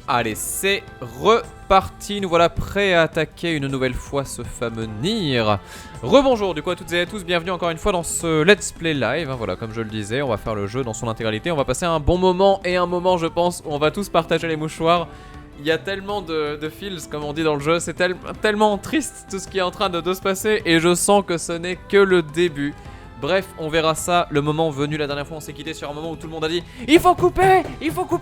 Allez, c'est reparti. Nous voilà prêts à attaquer une nouvelle fois ce fameux Nier. Rebonjour du coup à toutes et à tous, bienvenue encore une fois dans ce Let's Play live. Voilà, comme je le disais, on va faire le jeu dans son intégralité. On va passer un bon moment et un moment, je pense, où on va tous partager les mouchoirs. Il y a tellement de feels, comme on dit dans le jeu, c'est tellement triste tout ce qui est en train de se passer. Et je sens que ce n'est que le début. Bref, on verra ça le moment venu. La dernière fois on s'est quitté sur un moment où tout le monde a dit il faut couper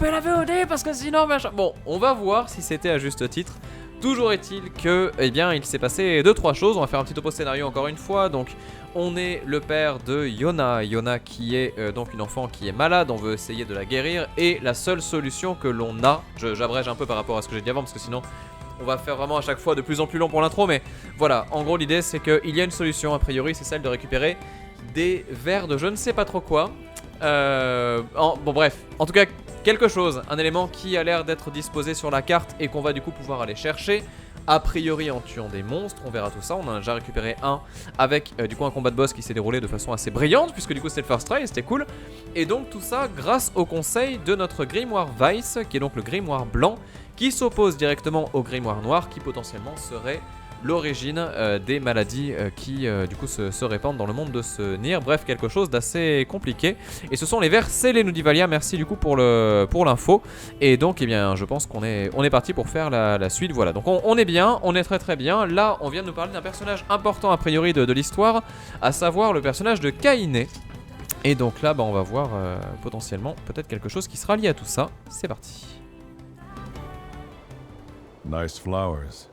la VOD parce que sinon machin. Bon, on va voir si c'était à juste titre. Toujours est-il que, eh bien, il s'est passé 2-3 choses. On va faire un petit topo scénario encore une fois. Donc, on est le père de Yona. Yona qui est donc une enfant qui est malade. On veut essayer de la guérir. Et la seule solution que l'on a, j'abrège un peu par rapport à ce que j'ai dit avant parce que sinon on va faire vraiment à chaque fois de plus en plus long pour l'intro. Mais voilà, en gros l'idée c'est qu'il y a une solution a priori, c'est celle de récupérer des vers de je ne sais pas trop quoi. Bon bref, en tout cas quelque chose, un élément qui a l'air d'être disposé sur la carte et qu'on va du coup pouvoir aller chercher. A priori en tuant des monstres, on verra tout ça. On en a déjà récupéré un avec du coup un combat de boss qui s'est déroulé de façon assez brillante puisque du coup c'était le first try et c'était cool. Et donc tout ça grâce au conseil de notre grimoire Weiss qui est donc le grimoire blanc qui s'oppose directement au grimoire noir qui potentiellement serait l'origine des maladies qui du coup se répandent dans le monde de ce Nier. Bref, quelque chose d'assez compliqué. Et ce sont les vers scellés, nous dit Valia. Merci du coup pour l'info. Et donc, eh bien, je pense qu'on est parti pour faire la suite. Voilà, donc on est bien, on est très bien. Là, on vient de nous parler d'un personnage important a priori de l'histoire, à savoir le personnage de Kaine. Et donc là, bah, on va voir potentiellement peut-être quelque chose qui sera lié à tout ça. C'est parti. Nice flowers.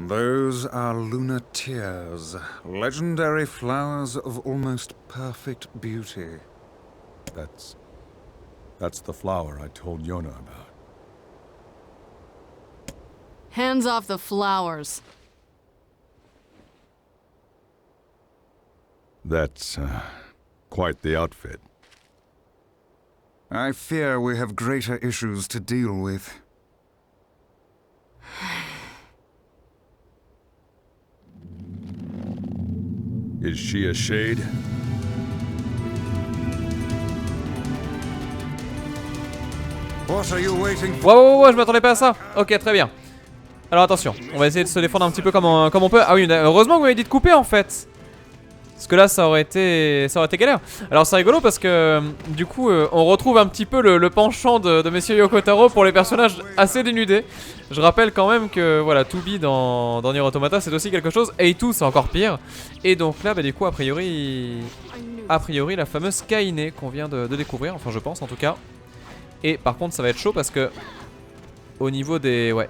Those are lunar tears, legendary flowers of almost perfect beauty. That's the flower I told Yona about. Hands off the flowers. That's quite the outfit. I fear we have greater issues to deal with. Is she a shade? What are you waiting for? Wow, je m'attendais pas à ça. Ok, très bien. Alors attention, on va essayer de se défendre un petit peu comme on peut. Ah oui, heureusement que vous m'avez dit de couper en fait. Parce que là ça aurait été galère. Alors c'est rigolo parce que du coup on retrouve un petit peu le penchant de Monsieur Yoko Taro pour les personnages assez dénudés. Je rappelle quand même que voilà, To Be dans Nier Automata c'est aussi quelque chose. A2 c'est encore pire. Et donc là bah du coup a priori la fameuse Kaine qu'on vient de découvrir. Enfin je pense en tout cas. Et par contre ça va être chaud parce que au niveau des... Ouais.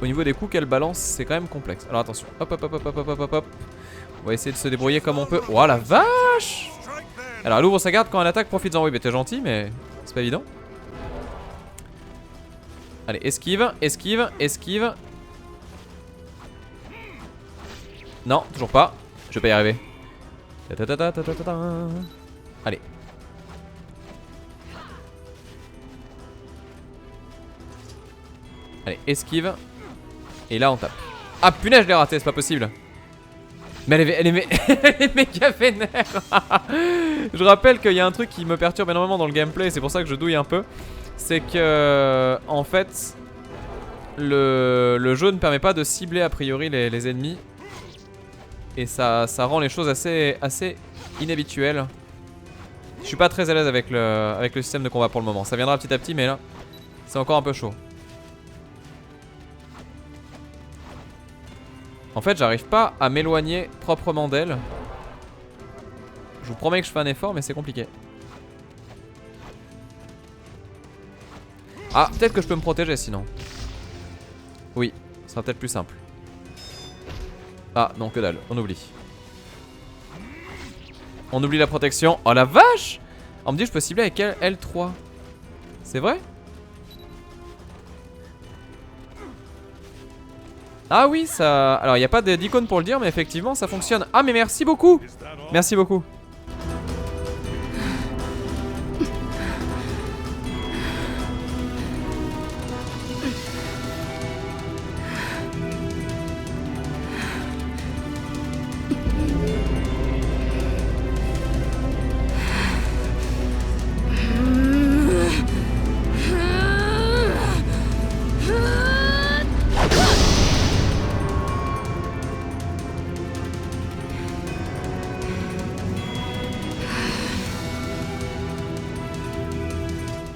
Au niveau des coups qu'elle balance c'est quand même complexe. Alors attention, hop. On va essayer de se débrouiller comme on peut. Oh la vache! Alors elle ouvre sa garde quand elle attaque, profites-en. Oui, mais t'es gentil, mais c'est pas évident. Allez, esquive. Non, toujours pas. Je vais pas y arriver. Allez. Allez, esquive. Et là on tape. Ah punaise, je l'ai raté, c'est pas possible. Mais elle est méga vénère. Je rappelle qu'il y a un truc qui me perturbe énormément dans le gameplay, c'est pour ça que je douille un peu. C'est que, en fait, le jeu ne permet pas de cibler a priori les ennemis. Et ça rend les choses assez inhabituelles. Je suis pas très à l'aise avec le système de combat pour le moment. Ça viendra petit à petit, mais là, c'est encore un peu chaud. En fait, j'arrive pas à m'éloigner proprement d'elle. Je vous promets que je fais un effort, mais c'est compliqué. Ah, peut-être que je peux me protéger sinon. Oui, ce sera peut-être plus simple. Ah, non, que dalle, on oublie. On oublie la protection. Oh la vache! On me dit que je peux cibler avec L3. C'est vrai? Ah oui, ça... Alors, il n'y a pas d'icône pour le dire, mais effectivement, ça fonctionne. Ah, mais merci beaucoup! Merci beaucoup.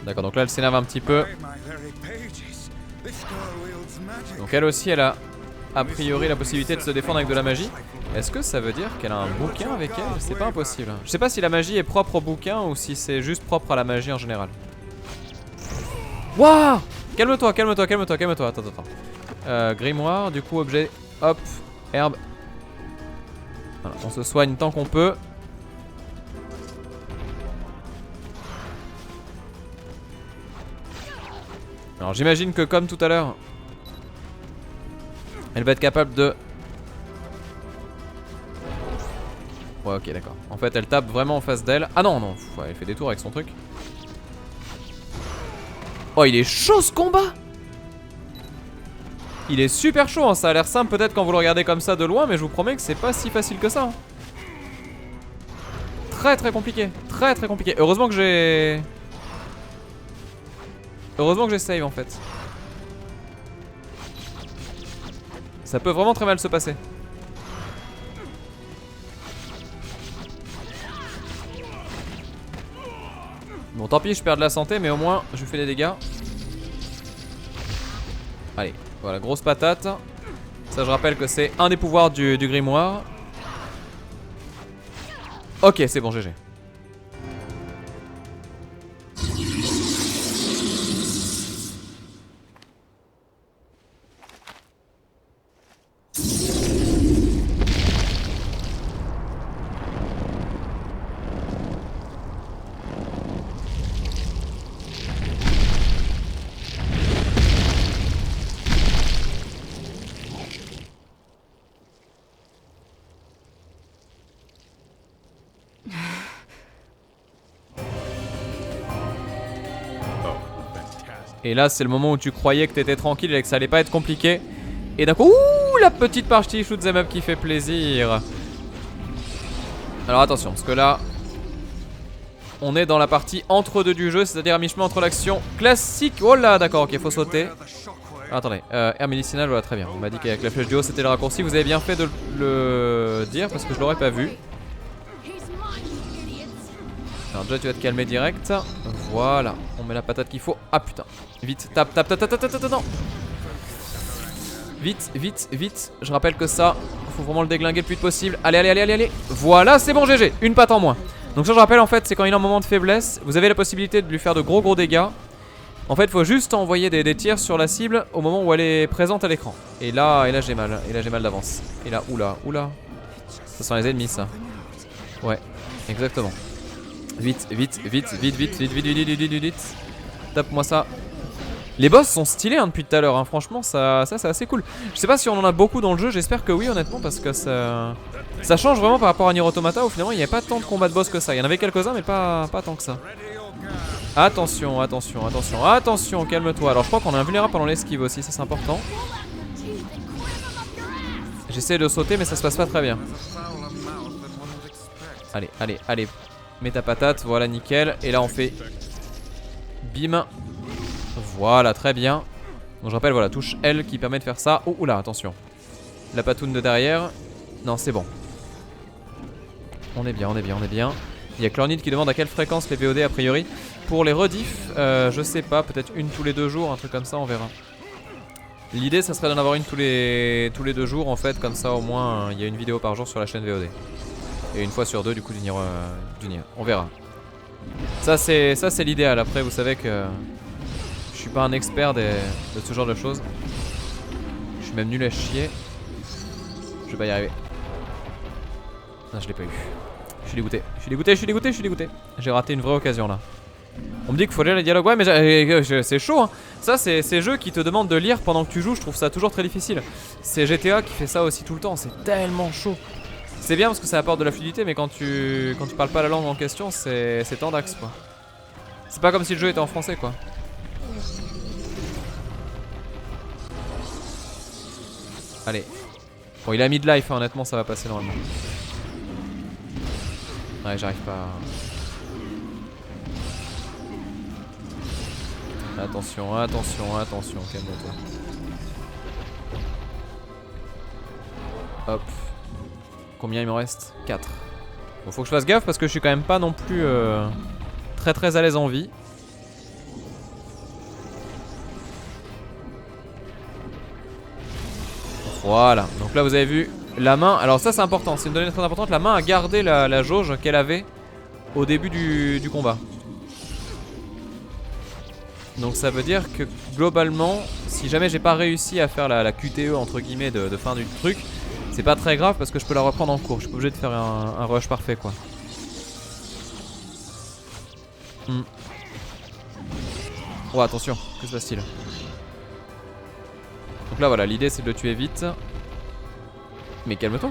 D'accord, donc là elle s'énerve un petit peu. By my very pages, this girl wields magic. Donc elle aussi elle a priori la possibilité de se défendre avec de la magie. Est-ce que ça veut dire qu'elle a un bouquin avec elle? C'est pas impossible. Je sais pas si la magie est propre au bouquin ou si c'est juste propre à la magie en général. Wouah! Calme-toi, calme-toi, calme-toi, calme-toi. Attends, attends. Grimoire, du coup objet, hop, herbe. Voilà, on se soigne tant qu'on peut. Alors j'imagine que comme tout à l'heure, elle va être capable de... Ouais ok d'accord. En fait elle tape vraiment en face d'elle. Ah non non, ouais, elle fait des tours avec son truc. Oh il est chaud ce combat. Il est super chaud hein. Ça a l'air simple peut-être quand vous le regardez comme ça de loin, mais je vous promets que c'est pas si facile que ça hein. Très très compliqué. Très très compliqué. Heureusement que j'ai... Heureusement que j'ai save en fait. Ça peut vraiment très mal se passer. Bon tant pis je perds de la santé mais au moins je fais des dégâts. Allez voilà grosse patate. Ça je rappelle que c'est un des pouvoirs du grimoire. Ok c'est bon GG. Et là c'est le moment où tu croyais que t'étais tranquille et que ça allait pas être compliqué. Et d'un coup, ouh, la petite partie shoot 'em up qui fait plaisir. Alors attention, parce que là on est dans la partie entre deux du jeu, c'est-à-dire à mi-chemin entre l'action classique. Oh là d'accord, ok faut sauter. Ah, attendez, air médicinal, voilà très bien. On m'a dit qu'avec la flèche du haut c'était le raccourci. Vous avez bien fait de le dire parce que je l'aurais pas vu. Alors déjà tu vas te calmer direct. Voilà, on met la patate qu'il faut. Ah putain, vite, tape, tape, tape, tape, tape, tape, tape, non. Vite, vite, vite. Je rappelle que ça, faut vraiment le déglinguer le plus vite possible. Allez, allez, allez, allez, allez. Voilà, c'est bon GG, une patte en moins. Donc ça je rappelle en fait, c'est quand il est en moment de faiblesse, vous avez la possibilité de lui faire de gros dégâts. En fait, il faut juste envoyer des tirs sur la cible au moment où elle est présente à l'écran. Et là j'ai mal, et là j'ai mal d'avance. Et là, oula, oula. Ça sent les ennemis ça. Ouais, exactement. Vite, vite, vite, vite, vite, vite, vite, vite, vite, vite, vite. Tape-moi ça. Les boss sont stylés hein, depuis tout à l'heure, hein. Franchement ça c'est assez cool. Je sais pas si on en a beaucoup dans le jeu, j'espère que oui honnêtement parce que ça change vraiment par rapport à Nier Automata où finalement il n'y avait pas tant de combats de boss que ça. Il y en avait quelques-uns mais pas tant que ça. Attention, attention, attention, attention, calme-toi. Alors je crois qu'on est invulnérable pendant l'esquive aussi, ça c'est important. J'essaie de sauter mais ça se passe pas très bien. Allez, allez, allez. Mets ta patate, voilà nickel. Et là on fait bim. Voilà, très bien. Donc je rappelle, voilà, touche L qui permet de faire ça. Oh oula, attention. La patoune de derrière. Non, c'est bon. On est bien, on est bien, on est bien. Il y a Clornid qui demande à quelle fréquence les VOD a priori. Pour les rediffs, je sais pas, peut-être une tous les 2 jours, un truc comme ça, on verra. L'idée ça serait d'en avoir une tous les 2 jours en fait, comme ça au moins il y a une vidéo par jour sur la chaîne VOD. Et une fois sur 2 du coup du Nier. On verra. Ça c'est l'idéal. Après vous savez que je suis pas un expert de ce genre de choses. Je suis même nul à chier. Je vais pas y arriver. Non je l'ai pas eu. Je suis dégoûté. Je suis dégoûté, je suis dégoûté, je suis dégoûté. J'ai raté une vraie occasion là. On me dit qu'il faut lire les dialogues. Ouais mais c'est chaud hein. Ça c'est ces jeux qui te demandent de lire pendant que tu joues. Je trouve ça toujours très difficile. C'est GTA qui fait ça aussi tout le temps. C'est tellement chaud. C'est bien parce que ça apporte de la fluidité, mais quand tu parles pas la langue en question, c'est tendax quoi. C'est pas comme si le jeu était en français quoi. Allez. Bon, il a mis de life, hein, honnêtement, ça va passer normalement. Ouais, j'arrive pas. Attention, attention, attention, calme-toi. Hop. Combien il me reste? 4. Bon, faut que je fasse gaffe parce que je suis quand même pas non plus très à l'aise en vie. Voilà, donc là vous avez vu la main. Alors ça c'est important, c'est une donnée très importante. La main a gardé la jauge qu'elle avait au début du combat. Donc ça veut dire que globalement, si jamais j'ai pas réussi à faire la QTE entre guillemets de fin du truc, c'est pas très grave parce que je peux la reprendre en cours. Je suis pas obligé de faire un rush parfait quoi. Oh attention, que se passe-t-il? Donc là voilà, l'idée c'est de le tuer vite. Mais calme-toi.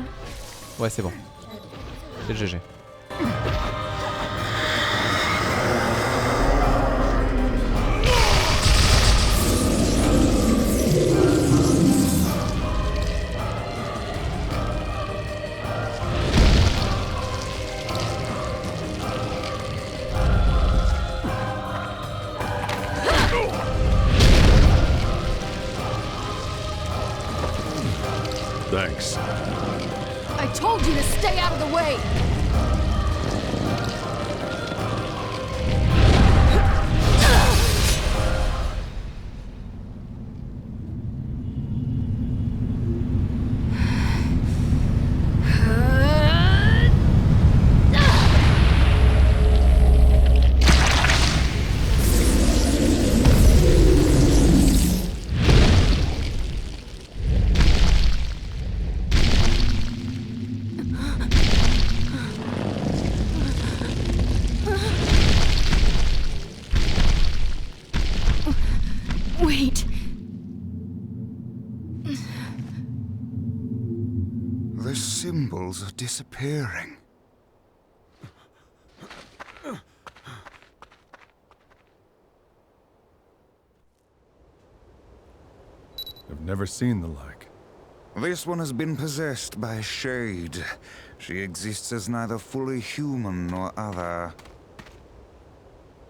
Ouais c'est bon. C'est le GG. Thanks. I told you to stay out of the way! Wait. The symbols are disappearing. I've never seen the like. This one has been possessed by a shade. She exists as neither fully human nor other.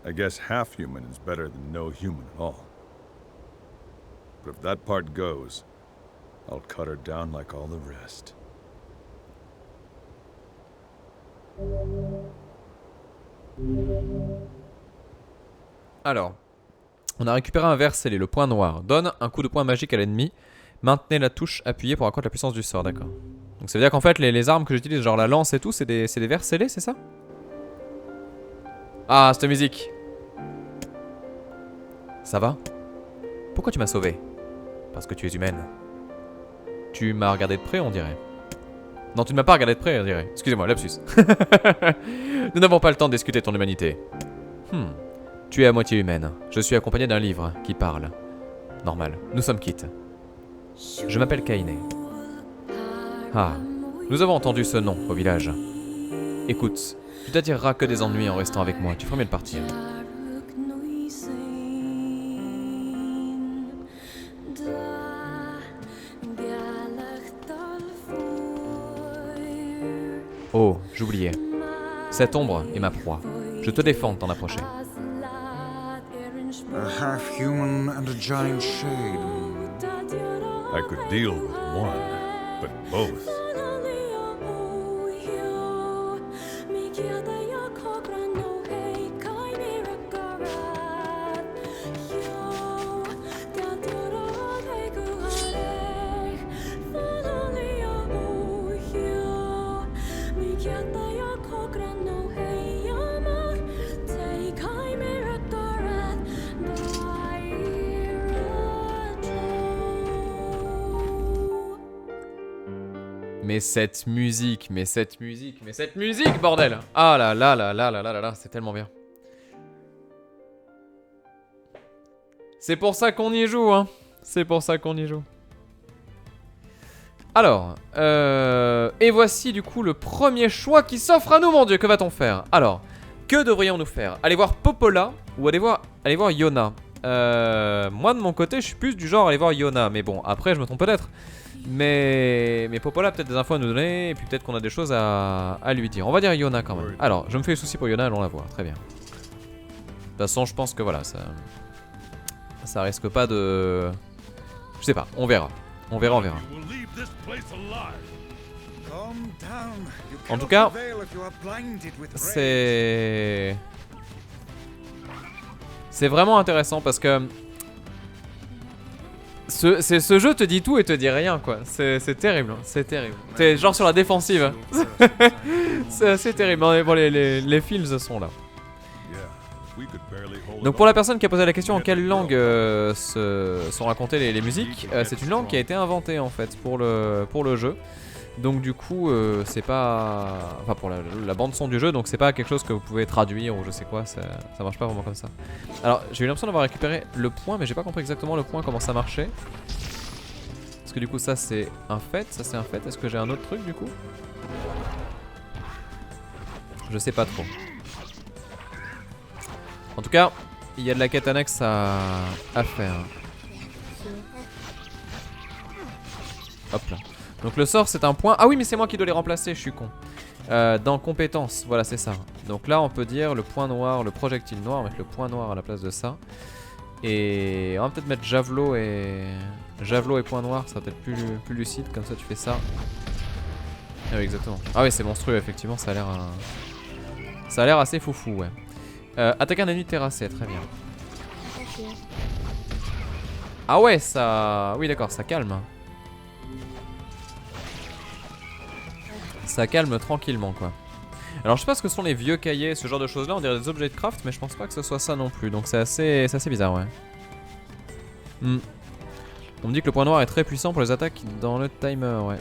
I guess half human is better than no human at all. But if that part goes, I'll cut her down like all the rest. Alors, on a récupéré un verre scellé, le point noir. Donne un coup de poing magique à l'ennemi. Maintenez la touche appuyée pour accroître la puissance du sort, d'accord. Donc ça veut dire qu'en fait les armes que j'utilise, genre la lance et tout, c'est des verres scellés, c'est ça? Ah, cette musique. Ça va? Pourquoi tu m'as sauvé? Parce que tu es humaine. Tu m'as regardé de près, on dirait. Non, tu ne m'as pas regardé de près, on dirait. Excusez-moi, lapsus. Nous n'avons pas le temps de discuter de ton humanité. Tu es à moitié humaine. Je suis accompagné d'un livre qui parle. Normal. Nous sommes quittes. Je m'appelle Kaine. Ah, nous avons entendu ce nom au village. Écoute, tu t'attireras que des ennuis en restant avec moi. Tu ferais mieux de partir. Oh, j'oubliais. Cette ombre est ma proie. Je te défends de t'en approcher. A half human and a giant shade. I could deal with one, but both. Mais cette musique, bordel! Ah là là là là là là là là, c'est tellement bien. C'est pour ça qu'on y joue, hein. C'est pour ça qu'on y joue. Alors, et voici du coup le premier choix qui s'offre à nous, mon dieu, que va-t-on faire? Alors, que devrions-nous faire? Aller voir Popola ou aller voir Yona? Moi de mon côté, je suis plus du genre aller voir Yona, mais bon, après je me trompe peut-être. Mais Popola a peut-être des infos à nous donner, et puis peut-être qu'on a des choses à lui dire. On va dire Yona quand même. Alors, je me fais des soucis pour Yona, allons la voir, très bien. De toute façon, je pense que voilà, ça risque pas de... Je sais pas, on verra. On verra. En tout cas, c'est vraiment intéressant parce que Ce jeu te dit tout et te dit rien, quoi. C'est terrible, hein, c'est terrible. T'es genre sur la défensive. C'est assez terrible. Bon, les films sont là. Donc pour la personne qui a posé la question en quelle langue sont racontées les musiques, c'est une langue qui a été inventée en fait pour le jeu. Donc du coup c'est pas... Enfin pour la bande son du jeu, donc c'est pas quelque chose que vous pouvez traduire ou je sais quoi, ça marche pas vraiment comme ça. Alors j'ai eu l'impression d'avoir récupéré le point, mais j'ai pas compris exactement le point, comment ça marchait. Parce que du coup ça c'est un fait, ça c'est un fait. Est-ce que j'ai un autre truc du coup? Je sais pas trop. En tout cas, il y a de la quête annexe à faire. Hop là. Donc le sort c'est un point. Ah oui mais c'est moi qui dois les remplacer, je suis con. Dans compétences, voilà c'est ça. Donc là on peut dire le point noir, le projectile noir, mettre le point noir à la place de ça. Et on va peut-être mettre javelot et point noir, ça va peut-être plus lucide, comme ça tu fais ça. Ah oui exactement. Ah oui c'est monstrueux effectivement, ça a l'air assez foufou ouais. Attaquer un ennemi terrassé, très bien. Ok. Ah ouais ça... Oui d'accord, ça calme. Ça calme tranquillement quoi. Alors je sais pas ce que sont les vieux cahiers, ce genre de choses là, on dirait des objets de craft, mais je pense pas que ce soit ça non plus, donc c'est assez bizarre ouais. On me dit que le point noir est très puissant pour les attaques dans le timer, ouais.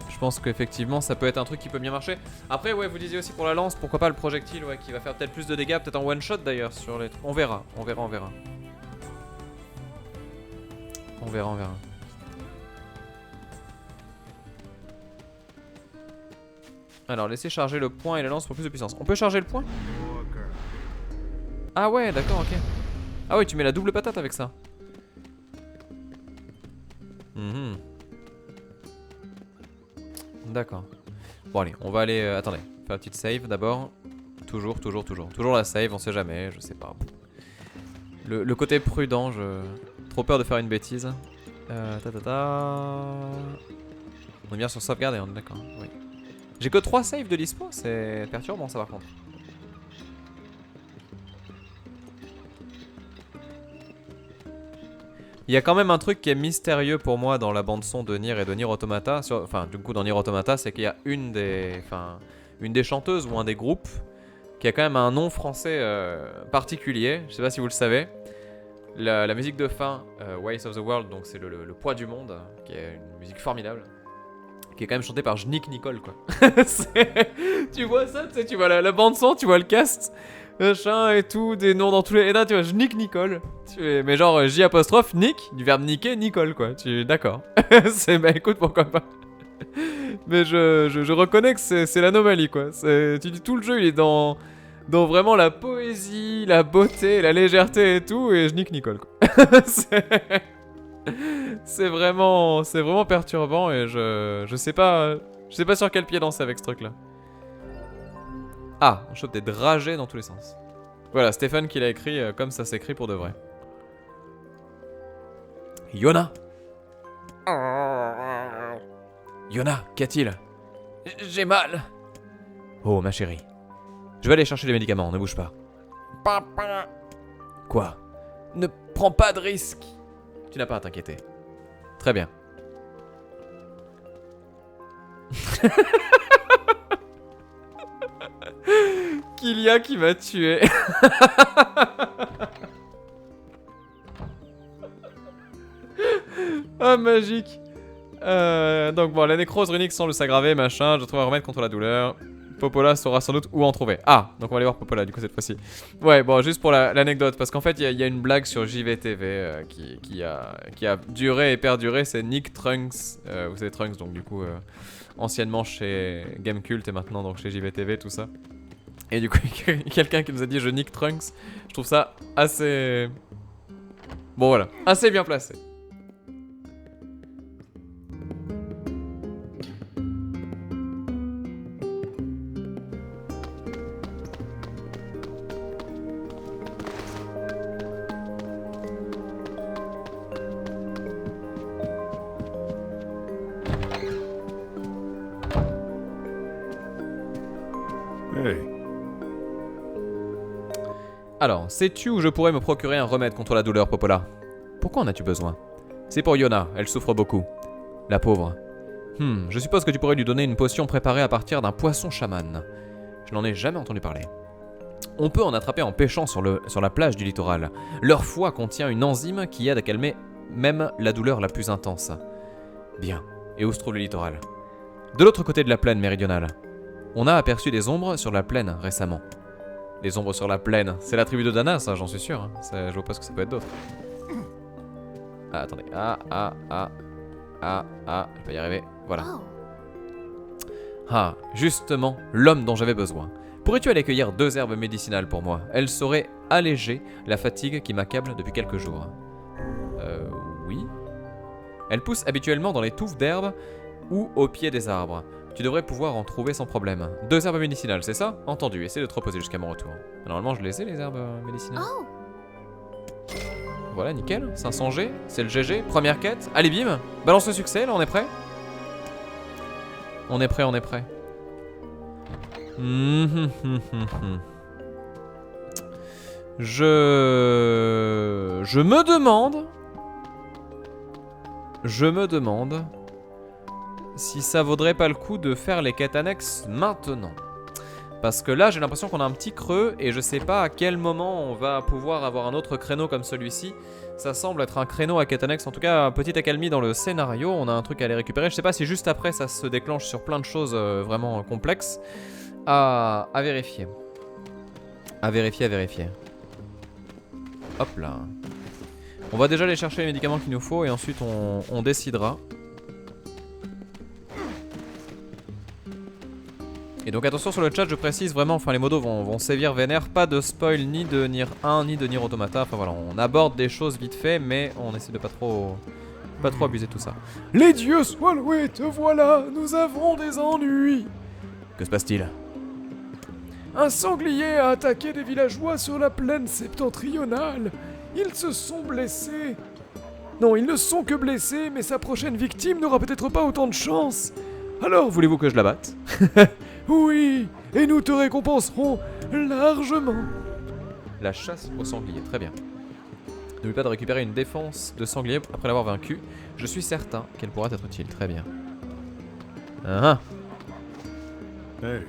Je pense qu'effectivement ça peut être un truc qui peut bien marcher. Après ouais vous disiez aussi pour la lance, pourquoi pas le projectile ouais, qui va faire peut-être plus de dégâts, peut-être en one shot d'ailleurs sur les... On verra. Alors laissez charger le point et la lance pour plus de puissance. On peut charger le point? Ah ouais d'accord ok. Ah ouais tu mets la double patate avec ça. D'accord. Bon allez, on va aller... attendez, faire une petite save d'abord. Toujours la save, on sait jamais, je sais pas. Le côté prudent, trop peur de faire une bêtise. On est bien sur sauvegarde, on est d'accord. Oui. J'ai que 3 saves de dispo, c'est perturbant ça par contre. Il y a quand même un truc qui est mystérieux pour moi dans la bande son de Nier et de Nier Automata. Enfin, du coup, dans Nier Automata, c'est qu'il y a une des chanteuses ou un des groupes qui a quand même un nom français particulier. Je sais pas si vous le savez. La musique de fin, Ways of the World, donc c'est le poids du monde, qui est une musique formidable, qui est quand même chantée par Nick Nicole, quoi. Tu vois ça, tu sais, tu vois la bande son, tu vois le cast. Machin et tout, des noms dans tous les... Et là tu vois, Nick Nicole. Mais genre J apostrophe Nick, du verbe niquer, Nicole quoi. D'accord. Bah écoute, pourquoi pas. Mais je reconnais que c'est l'anomalie quoi. Tu dis tout le jeu il est dans vraiment la poésie, la beauté, la légèreté et tout. Et je nique Nicole quoi. C'est vraiment perturbant et je sais pas sur quel pied danser avec ce truc là. Ah, on chope des dragées dans tous les sens. Voilà, Stephen qui l'a écrit comme ça s'écrit pour de vrai. Yona. Yona, qu'y a-t-il? J'ai mal. Oh, ma chérie. Je vais aller chercher les médicaments, ne bouge pas. Papa. Quoi? Ne prends pas de risque. Tu n'as pas à t'inquiéter. Très bien. Kylia qui m'a tué. Ah magique. Donc bon, la nécrose runique semble s'aggraver, machin. Je trouve un remède contre la douleur. Popola saura sans doute où en trouver. Ah, donc on va aller voir Popola du coup cette fois-ci. Ouais, bon, juste pour l'anecdote, parce qu'en fait il y a une blague sur JVTV qui a duré et perduré. C'est Nick Trunks. Vous savez Trunks, donc du coup anciennement chez Gamecult et maintenant donc chez JVTV, tout ça. Et du coup, quelqu'un qui nous a dit je nique Trunks, je trouve ça assez... Bon voilà, assez bien placé. Hey. Alors, sais-tu où je pourrais me procurer un remède contre la douleur, Popola? Pourquoi en as-tu besoin? C'est pour Yona, elle souffre beaucoup. La pauvre. Je suppose que tu pourrais lui donner une potion préparée à partir d'un poisson chaman. Je n'en ai jamais entendu parler. On peut en attraper en pêchant sur la plage du littoral. Leur foie contient une enzyme qui aide à calmer même la douleur la plus intense. Bien. Et où se trouve le littoral? De l'autre côté de la plaine méridionale. On a aperçu des ombres sur la plaine récemment. Les ombres sur la plaine, c'est la tribu de Dana, ça, j'en suis sûr. Hein. Je vois pas ce que ça peut être d'autre. Ah, attendez. Je vais y arriver. Voilà. Oh. Ah, justement, l'homme dont j'avais besoin. Pourrais-tu aller cueillir 2 herbes médicinales pour moi? Elles sauraient alléger la fatigue qui m'accable depuis quelques jours. Oui. Elles poussent habituellement dans les touffes d'herbes ou au pied des arbres. Tu devrais pouvoir en trouver sans problème. 2 herbes médicinales, c'est ça? Entendu, essaie de te reposer jusqu'à mon retour. Normalement, je les ai, les herbes médicinales. Oh. Voilà, nickel. 500 G, c'est le GG. Première quête. Allez, bim. Balance le succès, là, on est prêt? On est prêt, on est prêt. Je me demande si ça vaudrait pas le coup de faire les quêtes annexes maintenant. Parce que là, j'ai l'impression qu'on a un petit creux et je sais pas à quel moment on va pouvoir avoir un autre créneau comme celui-ci. Ça semble être un créneau à quête annexe, en tout cas, petite accalmie dans le scénario, on a un truc à aller récupérer. Je sais pas si juste après ça se déclenche sur plein de choses vraiment complexes. À vérifier. À vérifier. Hop là. On va déjà aller chercher les médicaments qu'il nous faut et ensuite on décidera. Et donc attention sur le chat, je précise vraiment, enfin les modos vont sévir vénère, pas de spoil ni de Nier 1 ni de Nier Automata, enfin voilà, on aborde des choses vite fait mais on essaie de pas trop abuser de tout ça. Les dieux Swalway, te voilà, nous avons des ennuis. Que se passe-t-il? Un sanglier a attaqué des villageois sur la plaine septentrionale. Ils se sont blessés. Non, ils ne sont que blessés, mais sa prochaine victime n'aura peut-être pas autant de chance. Alors, voulez-vous que je la batte? Oui, et nous te récompenserons largement. La chasse au sanglier, très bien. N'oublie pas de récupérer une défense de sanglier après l'avoir vaincu. Je suis certain qu'elle pourra être utile, très bien. Hey,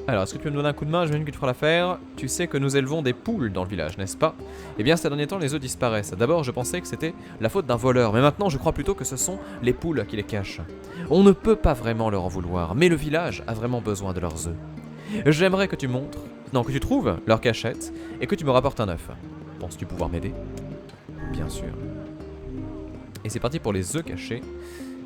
Alors, est-ce que tu peux me donner un coup de main? J'imagine que tu feras l'affaire. Tu sais que nous élevons des poules dans le village, n'est-ce pas? Eh bien, ces derniers temps, les œufs disparaissent. D'abord, je pensais que c'était la faute d'un voleur, mais maintenant, je crois plutôt que ce sont les poules qui les cachent. On ne peut pas vraiment leur en vouloir, mais le village a vraiment besoin de leurs œufs. J'aimerais que tu montres, non, que tu trouves leur cachette et que tu me rapportes un œuf. Penses-tu pouvoir m'aider? Bien sûr. Et c'est parti pour les œufs cachés.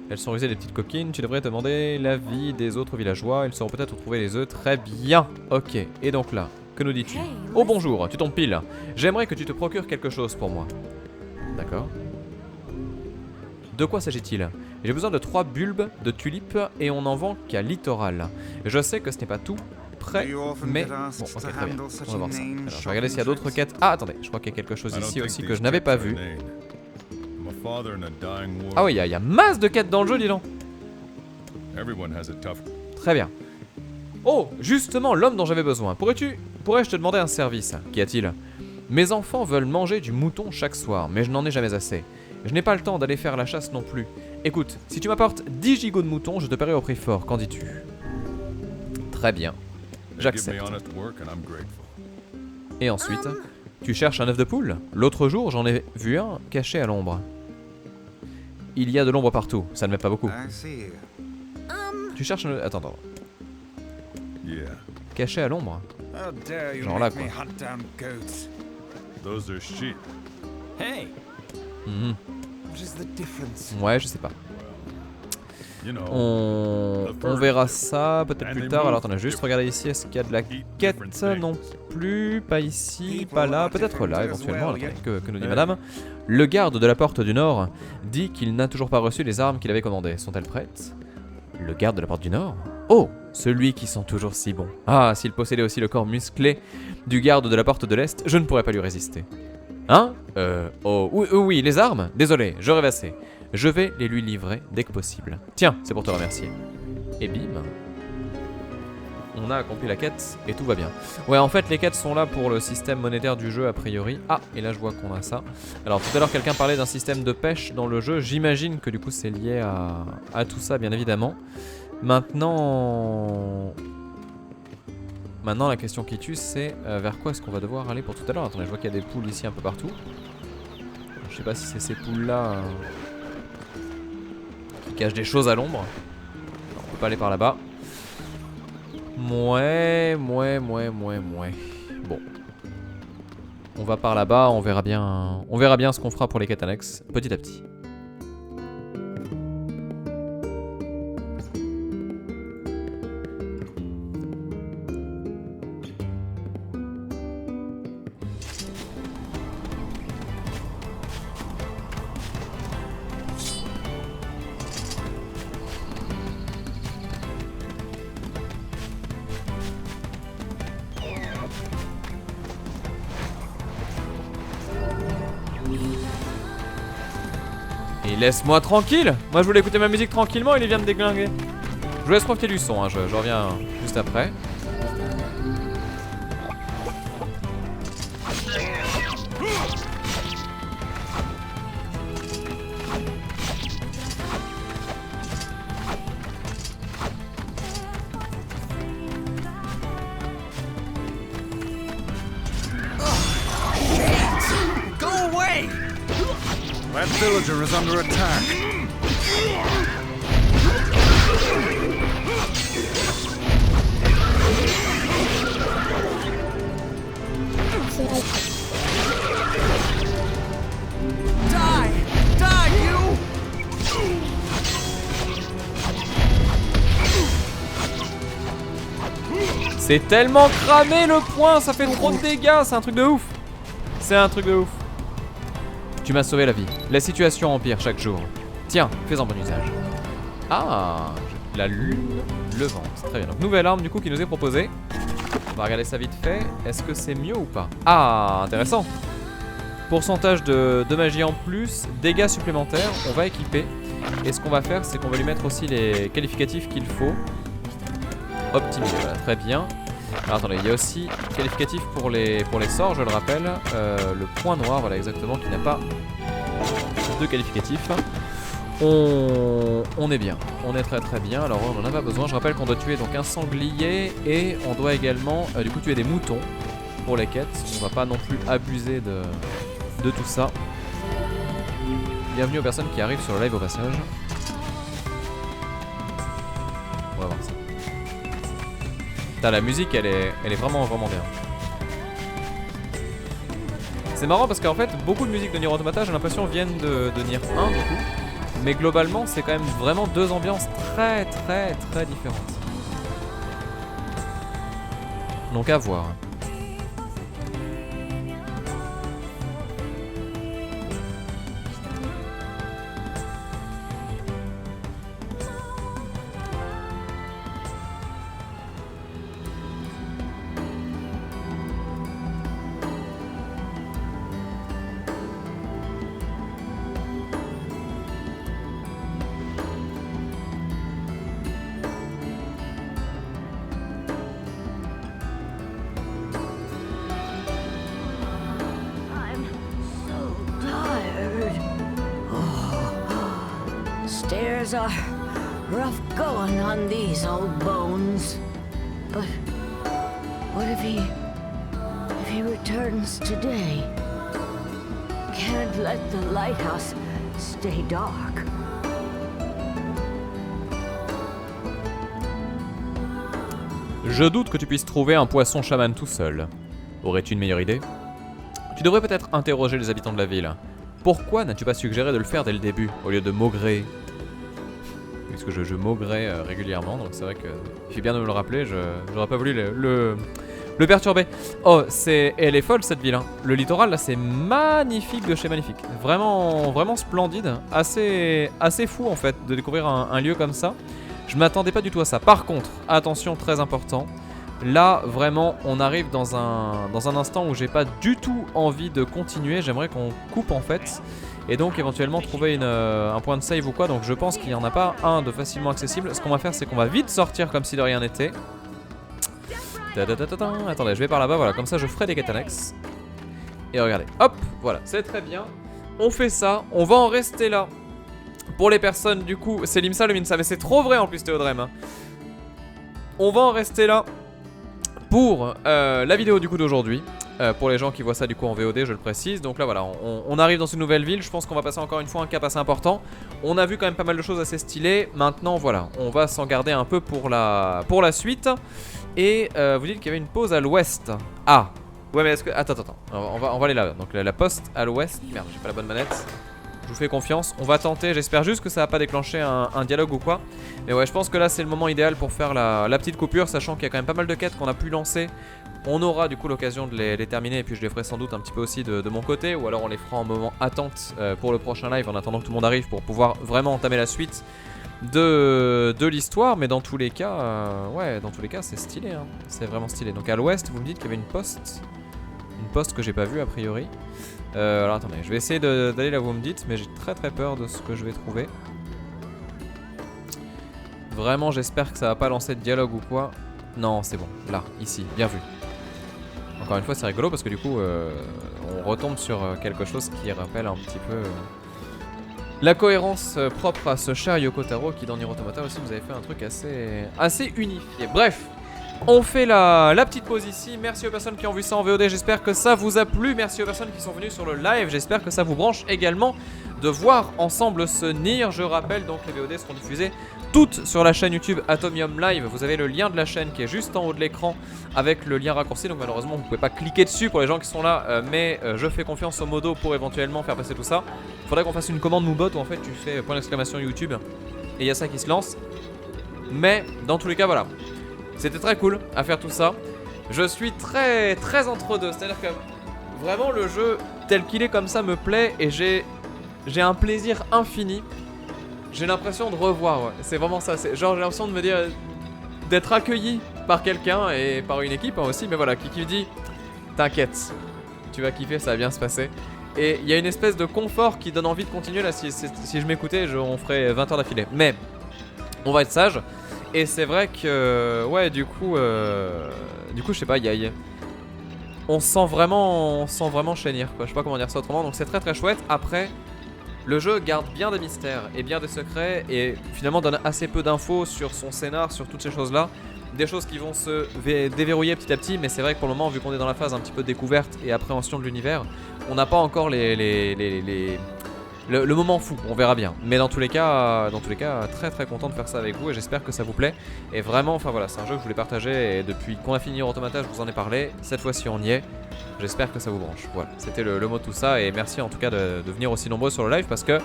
Elles sont rusées, les petites coquines. Tu devrais te demander l'avis des autres villageois. Ils sauront peut-être trouver les œufs. Très bien. Ok. Et donc là, que nous dis-tu? Oh bonjour, tu tombes pile. J'aimerais que tu te procures quelque chose pour moi. D'accord. De quoi s'agit-il? J'ai besoin de 3 bulbes de tulipes et on n'en vend qu'à Littoral. Je sais que ce n'est pas tout prêt, mais... Bon, ok, très bien. On va voir ça. Alors, je vais regarder s'il y a d'autres quêtes. Ah, attendez, je crois qu'il y a quelque chose I don't ici think aussi que these je n'avais chicks pas are vu. inane. I'm a father in a dying war. Ah oui, il y a masse de quêtes dans le jeu, dis donc. Everyone has a tough. Très bien. Oh, justement, l'homme dont j'avais besoin. Pourrais-je te demander un service? Qu'y a-t-il? Mes enfants veulent manger du mouton chaque soir, mais je n'en ai jamais assez. Je n'ai pas le temps d'aller faire la chasse non plus. Écoute, si tu m'apportes 10 gigots de mouton, je te paierai au prix fort. Qu'en dis-tu? Très bien. They give me J'accepte. honest work and I'm grateful. Et ensuite, tu cherches un œuf de poule? L'autre jour, j'en ai vu un caché à l'ombre. Il y a de l'ombre partout, ça ne m'aide pas beaucoup. I see. Tu cherches un... Attends. Yeah, Caché à l'ombre? How dare you Genre là, make me quoi. hunt down goats? those are sheep. Hey, Mhm. what is the difference? Ouais, je sais pas. You know, On verra ça peut-être plus tard. Alors attendez, juste regarder ici, est-ce qu'il y a de la quête? Non plus, pas ici, pas là, peut-être là éventuellement. Alors, attendez, que nous dit madame? Le garde de la porte du Nord dit qu'il n'a toujours pas reçu les armes qu'il avait commandées. Sont-elles prêtes? Le garde de la porte du Nord? Oh, celui qui sent toujours si bon. Ah, s'il possédait aussi le corps musclé du garde de la porte de l'Est, je ne pourrais pas lui résister. Hein? Oh, oui, les armes? Désolé, je rêvassais. Je vais les lui livrer dès que possible. Tiens, c'est pour te remercier. Et bim. on a accompli la quête et tout va bien. Ouais, en fait, les quêtes sont là pour le système monétaire du jeu a priori. Ah, et là je vois qu'on a ça. Alors tout à l'heure, quelqu'un parlait d'un système de pêche dans le jeu. J'imagine que du coup c'est lié à tout ça, bien évidemment. Maintenant, la question qui tue, c'est vers quoi est-ce qu'on va devoir aller pour tout à l'heure. Attendez, je vois qu'il y a des poules ici un peu partout. Je sais pas si c'est ces poules-là qui cachent des choses à l'ombre. On peut pas aller par là-bas. Mouais. Bon. On va par là-bas, on verra bien ce qu'on fera pour les quêtes annexes, petit à petit. Et laisse-moi tranquille. Moi je voulais écouter ma musique tranquillement, il vient de déglinguer. Je vous laisse profiter du son, hein, je reviens juste après. That villager is under attack. Die, you! C'est tellement cramé le point, ça fait trop de dégâts, c'est un truc de ouf. C'est un truc de ouf. Tu m'as sauvé la vie. La situation empire chaque jour. Tiens, fais-en bon usage. Ah, la lune levante. Très bien. Donc nouvelle arme du coup qui nous est proposée. On va regarder ça vite fait. Est-ce que c'est mieux ou pas? Ah, intéressant. Pourcentage de magie en plus, dégâts supplémentaires. On va équiper. Et ce qu'on va faire, c'est qu'on va lui mettre aussi les qualificatifs qu'il faut. Optimiser, voilà, très bien. Alors attendez, il y a aussi qualificatif pour les sorts, je le rappelle. Le point noir, voilà exactement, qui n'a pas de qualificatif. On est bien, on est très bien. Alors on n'en a pas besoin, je rappelle qu'on doit tuer donc un sanglier. Et on doit également du coup tuer des moutons pour les quêtes. On va pas non plus abuser de tout ça. Bienvenue aux personnes qui arrivent sur le live au passage. On va voir ça. Putain, la musique elle est vraiment bien. C'est marrant parce qu'en fait beaucoup de musiques de Nier Automata j'ai l'impression viennent de Nier 1 du coup. Mais globalement c'est quand même vraiment deux ambiances très différentes. Donc à voir. Stairs are rough going on these old bones. But what if he returns today? Can't let the lighthouse stay dark. Je doute que tu puisses trouver un poisson chaman tout seul. Aurais-tu une meilleure idée? Tu devrais peut-être interroger les habitants de la ville. Pourquoi n'as-tu pas suggéré de le faire dès le début, au lieu de maugrer? Parce que je maugrais régulièrement, donc c'est vrai que il fait bien de me le rappeler, j'aurais pas voulu le perturber. Oh, elle est folle cette ville, hein. Le littoral là c'est magnifique de chez magnifique. Vraiment splendide, assez fou en fait de découvrir un lieu comme ça. Je m'attendais pas du tout à ça. Par contre, attention très important, là vraiment on arrive dans un instant où j'ai pas du tout envie de continuer, j'aimerais qu'on coupe en fait. Et donc éventuellement trouver un point de save ou quoi. Donc je pense qu'il n'y en a pas un de facilement accessible. Ce qu'on va faire c'est qu'on va vite sortir comme si de rien n'était. Attendez, je vais par là-bas, voilà, comme ça je ferai des quêtes annexes. Et regardez, hop, voilà, c'est très bien. On fait ça, on va en rester là. Pour les personnes, du coup, c'est l'IMSA, le MINSA, mais c'est trop vrai en plus, Théodrem. Hein. On va en rester là pour la vidéo du coup d'aujourd'hui. Pour les gens qui voient ça du coup en VOD, je le précise. Donc là voilà, on arrive dans une nouvelle ville. Je pense qu'on va passer encore une fois un cap assez important. On a vu quand même pas mal de choses assez stylées. Maintenant voilà, on va s'en garder un peu pour la suite. Et vous dites qu'il y avait une pause à l'ouest. Ah ouais, mais est-ce que... Attends, on va aller là. Donc la poste à l'ouest. Merde, j'ai pas la bonne manette. Je vous fais confiance, on va tenter, j'espère juste que ça va pas déclencher un dialogue ou quoi. Mais ouais, je pense que là c'est le moment idéal pour faire la petite coupure, sachant qu'il y a quand même pas mal de quêtes qu'on a pu lancer. On aura du coup l'occasion de les terminer et puis je les ferai sans doute un petit peu aussi de mon côté. Ou alors on les fera en moment attente pour le prochain live en attendant que tout le monde arrive pour pouvoir vraiment entamer la suite de l'histoire. Mais dans tous les cas, ouais, dans tous les cas c'est stylé, hein. C'est vraiment stylé. Donc à l'ouest, vous me dites qu'il y avait une poste que j'ai pas vue a priori. Alors attendez, je vais essayer d'aller là où vous me dites, mais j'ai très peur de ce que je vais trouver. Vraiment, j'espère que ça va pas lancer de dialogue ou quoi. Non, c'est bon, là, ici, bien vu. Encore une fois, c'est rigolo parce que du coup, on retombe sur quelque chose qui rappelle un petit peu la cohérence propre à ce cher Yoko Taro qui dans Nier Automata aussi vous avez fait un truc assez unifié. Bref. On fait la petite pause ici. Merci aux personnes qui ont vu ça en VOD. J'espère que ça vous a plu. Merci aux personnes qui sont venues sur le live. J'espère que ça vous branche également de voir ensemble ce Nier. Je rappelle donc les VOD seront diffusées toutes sur la chaîne YouTube Atomium Live. Vous avez le lien de la chaîne qui est juste en haut de l'écran avec le lien raccourci. Donc malheureusement vous ne pouvez pas cliquer dessus pour les gens qui sont là. Mais je fais confiance au modo pour éventuellement faire passer tout ça. Il faudrait qu'on fasse une commande Moobot où en fait tu fais point d'exclamation YouTube. Et il y a ça qui se lance. Mais dans tous les cas voilà. C'était très cool à faire tout ça. Je suis très entre deux. C'est-à-dire que vraiment le jeu tel qu'il est comme ça me plaît. Et j'ai un plaisir infini. J'ai l'impression de revoir, ouais. C'est vraiment ça. Genre j'ai l'impression de me dire d'être accueilli par quelqu'un et par une équipe hein, aussi. Mais voilà, qui me dit t'inquiète, tu vas kiffer, ça va bien se passer. Et il y a une espèce de confort qui donne envie de continuer. Là si je m'écoutais on ferait 20 heures d'affilée. Mais on va être sage. Et c'est vrai que, ouais, du coup, je sais pas, on sent vraiment chez Nier, quoi. Je sais pas comment dire ça autrement, donc c'est très chouette. Après, le jeu garde bien des mystères et bien des secrets et finalement donne assez peu d'infos sur son scénar, sur toutes ces choses-là. Des choses qui vont se déverrouiller petit à petit, mais c'est vrai que pour le moment, vu qu'on est dans la phase un petit peu de découverte et appréhension de l'univers, on n'a pas encore le moment fou, on verra bien. Mais dans tous les cas, très content de faire ça avec vous et j'espère que ça vous plaît. Et vraiment, enfin voilà, c'est un jeu que je voulais partager et depuis qu'on a fini Nier Automata, je vous en ai parlé. Cette fois-ci, on y est. J'espère que ça vous branche. Voilà, c'était le mot de tout ça et merci en tout cas de venir aussi nombreux sur le live parce que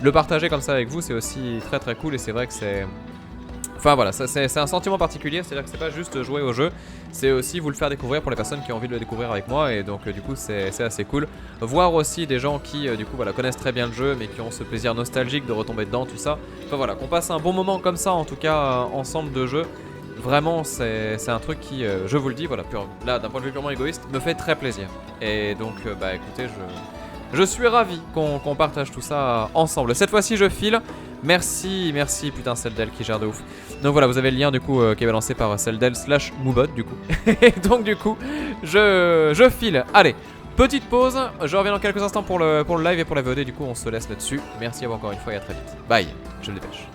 le partager comme ça avec vous, c'est aussi très cool et c'est vrai que c'est... Enfin voilà, c'est un sentiment particulier, c'est-à-dire que c'est pas juste jouer au jeu, c'est aussi vous le faire découvrir pour les personnes qui ont envie de le découvrir avec moi et donc du coup c'est assez cool. Voir aussi des gens qui du coup voilà connaissent très bien le jeu mais qui ont ce plaisir nostalgique de retomber dedans, tout ça. Enfin voilà, qu'on passe un bon moment comme ça en tout cas ensemble de jeu. Vraiment c'est un truc qui, je vous le dis, voilà, là d'un point de vue purement égoïste, me fait très plaisir. Et donc bah écoutez, je suis ravi qu'on partage tout ça ensemble. Cette fois-ci je file. Merci putain Celdel qui gère de ouf. Donc voilà, vous avez le lien du coup qui est balancé par Celdel/Moobot du coup. Et donc du coup, je file. Allez, petite pause. Je reviens dans quelques instants pour le live et pour la VOD. Du coup, on se laisse là-dessus. Merci à vous encore une fois et à très vite. Bye, je le dépêche.